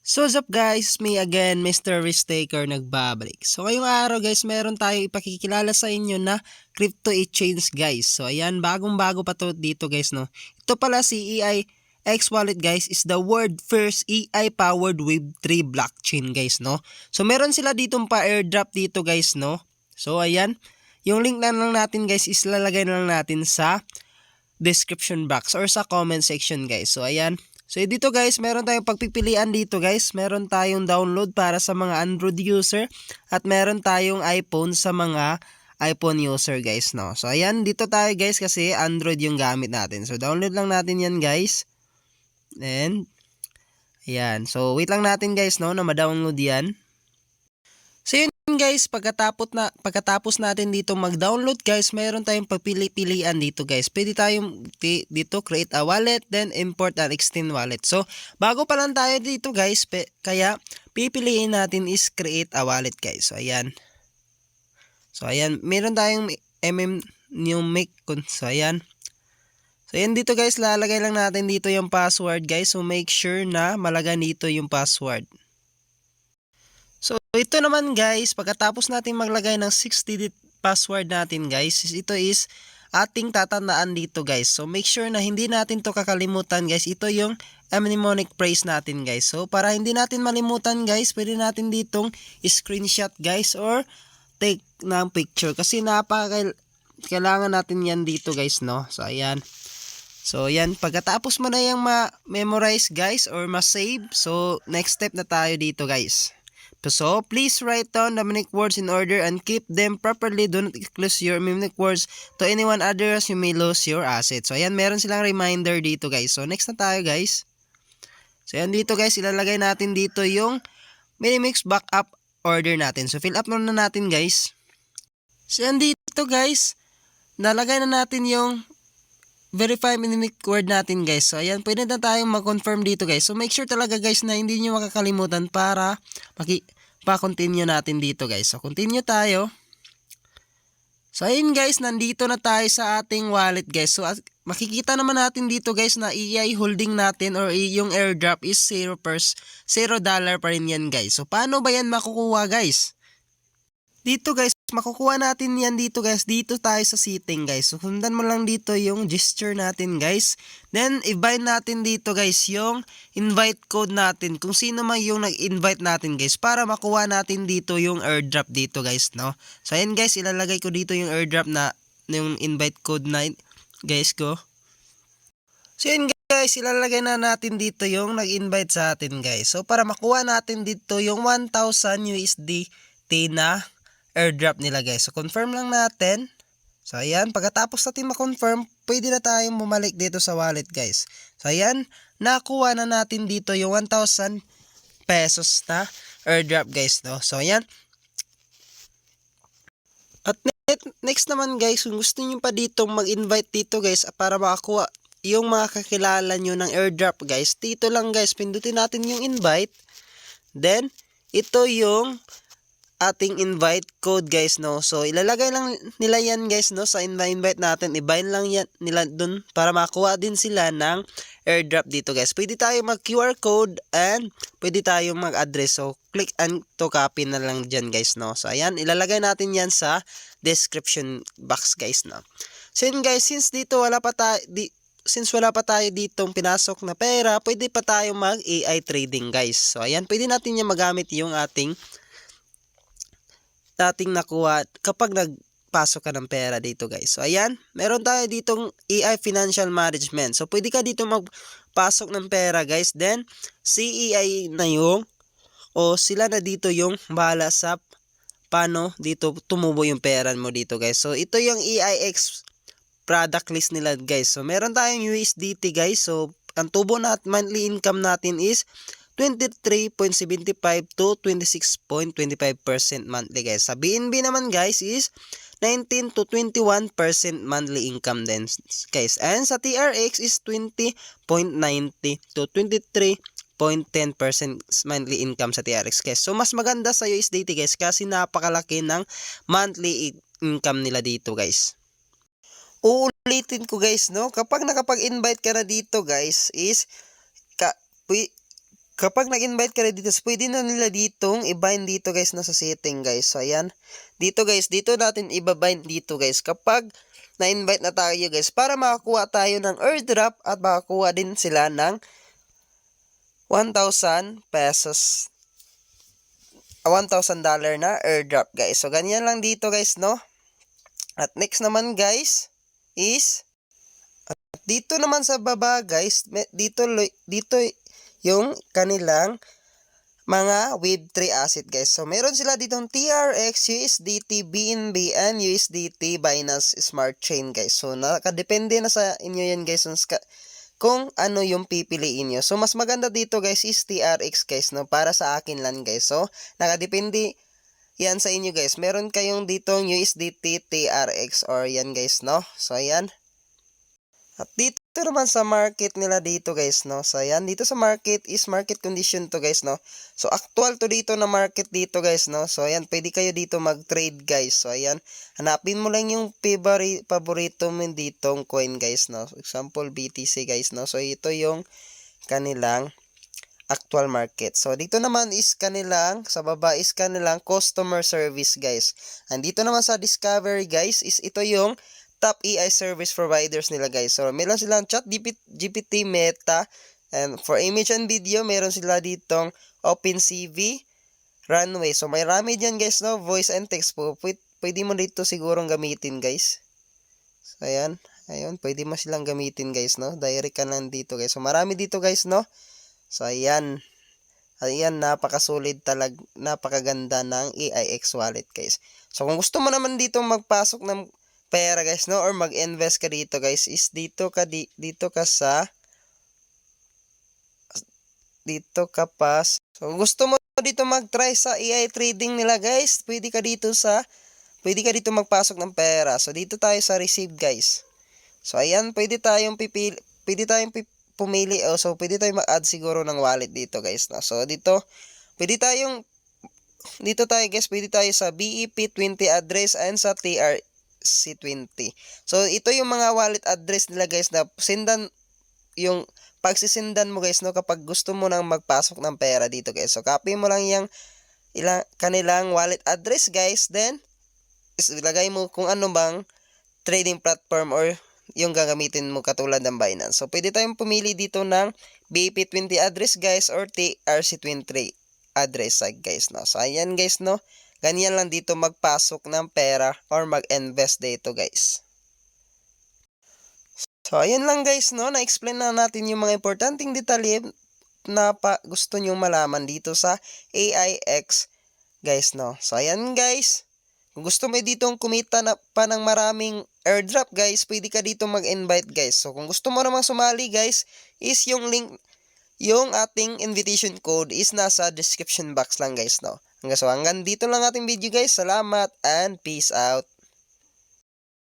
So what's up guys, me again, Mr. Risk Taker nagbabalik. So ngayong araw guys, meron tayong ipakikilala sa inyo na crypto exchange guys. So ayan, bagong-bago pa to dito guys no. Ito pala si EIX Wallet guys is the world first AI powered Web3 blockchain guys no. So meron sila ditong pa airdrop dito guys no. So ayan, yung link na lang natin guys is lalagay na lang natin sa description box or sa comment section guys. So ayan. So dito guys, meron tayong pagpipilian dito guys. Meron tayong download para sa mga Android user at meron tayong iPhone sa mga iPhone user guys no. So ayan, dito tayo guys kasi Android yung gamit natin. So download lang natin yan guys. And ayan. So wait lang natin guys no na ma-download yan. So yun guys, pagkatapos natin dito mag-download guys, mayroon tayong pagpili-pilian dito guys. Pwede tayong dito create a wallet, then import and extend wallet. So bago pa lang tayo dito guys, kaya pipiliin natin is create a wallet guys. So ayan. So ayan, meron tayong numeric. So ayan. So ayan dito guys, lalagay lang natin dito yung password guys. So make sure na malagay dito yung password. So ito naman guys, pagkatapos natin maglagay ng 6-digit password natin guys, ito is ating tatandaan dito guys. So make sure na hindi natin to kakalimutan guys. Ito yung mnemonic phrase natin guys. So para hindi natin malimutan guys, pwede natin ditong screenshot guys or take ng picture. Kasi kailangan natin yan dito guys no. So ayan. So yan, pagkatapos mo na yung ma-memorize guys or ma-save, so next step na tayo dito guys. So, please write down the mnemonic words in order and keep them properly. Do not exclude your mnemonic words to anyone others you may lose your assets. So, ayan, meron silang reminder dito guys. So, next na tayo guys. So, ayan dito guys, ilalagay natin dito yung mnemonics backup order natin. So, fill up na natin guys. So, ayan dito guys, nalagay na natin yung verify mnemonic word natin guys. So ayan, pwede na tayong mag-confirm dito guys. So make sure talaga guys na hindi nyo makakalimutan para pa-continue natin dito guys. So continue tayo. So ayun guys, nandito na tayo sa ating wallet guys. So makikita naman natin dito guys na EI holding natin or yung airdrop is $0 pa rin yan guys. So paano ba yan makukuha guys? Dito guys, makukuha natin yan dito guys. Dito tayo sa setting guys. So sundan mo lang dito yung gesture natin guys. Then i-bind natin dito guys yung invite code natin. Kung sino man yung nag-invite natin guys. Para makuha natin dito yung airdrop dito guys no. So ayan guys, ilalagay ko dito yung airdrop na yung invite code na guys ko. So ayan guys, ilalagay na natin dito yung nag-invite sa atin guys. So para makuha natin dito yung 1,000 USDT na airdrop nila guys. So confirm lang natin. So ayan, pagkatapos natin ma-confirm, pwede na tayong bumalik dito sa wallet guys. So ayan, nakuha na natin dito yung 1,000 pesos na airdrop guys no. So ayan. At next naman guys, kung gusto niyo pa dito mag-invite dito guys para makakuha yung mga kakilala nyo ng airdrop guys, dito lang guys, pindutin natin yung invite. Then ito yung ating invite code guys no. So ilalagay lang nila yan guys no sa invite natin. I-bind lang yan nila dun para makuha din sila ng airdrop dito guys. Pwede tayo mag QR code and pwede tayo mag address. So click and to copy na lang dyan guys no. So ayan, ilalagay natin yan sa description box guys no. So yun guys, since wala pa tayo ditong pinasok na pera, pwede pa tayo mag AI trading guys. So ayan, pwede natin yan magamit yung ating nakuha kapag nagpasok ka ng pera dito guys. So ayan, meron tayo ditong AI Financial Management. So pwede ka dito magpasok ng pera guys. Then CEI na yung sila na dito yung bahala sa paano dito tumubo yung pera mo dito guys. So ito yung EIX product list nila guys. So meron tayong USDT guys. So ang tubo na at monthly income natin is 23.75 to 26.25% monthly guys. Sa BNB naman guys is 19 to 21% monthly income din guys. And sa TRX is 20.90 to 23.10% monthly income sa TRX guys. So mas maganda sa USDT guys kasi napakalaki ng monthly income nila dito guys. Uulitin ko guys no, kapag nakapag-invite ka na dito guys is Kapag nag-invite ka rin dito, pwede na nila ditong i-bind dito guys na sa setting guys. So ayan, dito guys, dito natin i-bind dito guys kapag na-invite na tayo guys para makakuha tayo ng airdrop at makakuha din sila ng 1,000 pesos, $1,000 na airdrop guys. So ganyan lang dito guys, no? At next naman guys is dito naman sa baba guys, dito yung kanilang mga Web3 asset guys. So meron sila ditong TRX, USDT, BNB, and USDT Binance Smart Chain guys. So nakadepende na sa inyo yan guys kung ano yung pipiliin nyo. So mas maganda dito guys is TRX guys, no, para sa akin lang guys. So nakadepende yan sa inyo guys. Meron kayong ditong USDT TRX or yan guys, no. So ayan. At dito naman sa market nila dito guys, no. So ayan, dito sa market is market condition to guys, no. So actual to dito na market dito guys, no. So ayan, pwede kayo dito mag-trade guys. So ayan, hanapin mo lang yung paborito mo ditong coin guys, no. Example BTC guys, no. So ito yung kanilang actual market. So dito naman is kanilang, sa baba is kanilang customer service guys. And dito naman sa discovery guys is ito yung top AI service providers nila guys. So meron silang ChatGPT, Meta, and for image and video meron sila ditong OpenCV, Runway. So may rami dyan guys, no, voice and text po. Pwede mo dito sigurong gamitin guys. So ayan, ayun, pwede mo silang gamitin guys, no. Direct ka lang dito guys. So marami dito guys, no. So ayan. Ayan, napakasulit napakaganda ng AIX wallet guys. So kung gusto mo naman dito magpasok ng pera guys, no, or mag-invest ka dito guys, is dito ka pa. So gusto mo dito mag-try sa AI trading nila guys, pwede ka dito magpasok ng pera. So dito tayo sa receive guys. So ayan, pwede tayong pumili, so pwede tayong mag-add siguro ng wallet dito guys, no. So dito tayo guys, pwede tayo sa BEP20 address and sa TRC20. So ito yung mga wallet address nila guys na yung pagsisendan mo guys, no, kapag gusto mo nang magpasok ng pera dito guys. So copy mo lang yung kanilang wallet address guys, then ilagay mo kung ano bang trading platform or yung gagamitin mo katulad ng Binance. So pwede tayong pumili dito ng BEP20 address guys or TRC20 address guys, no. So ayan guys, no. Ganyan lang dito magpasok ng pera or mag-invest dito guys. So ayan lang guys, no. Na-explain na natin yung mga importanteng detalye na gusto nyong malaman dito sa AIX guys, no. So ayan guys. Kung gusto mo ditong kumita pa ng maraming airdrop guys, pwede ka dito mag-invite guys. So kung gusto mo namang sumali guys, is yung link, yung ating invitation code is nasa description box lang guys, no. So hanggang dito lang ating video guys. Salamat and peace out.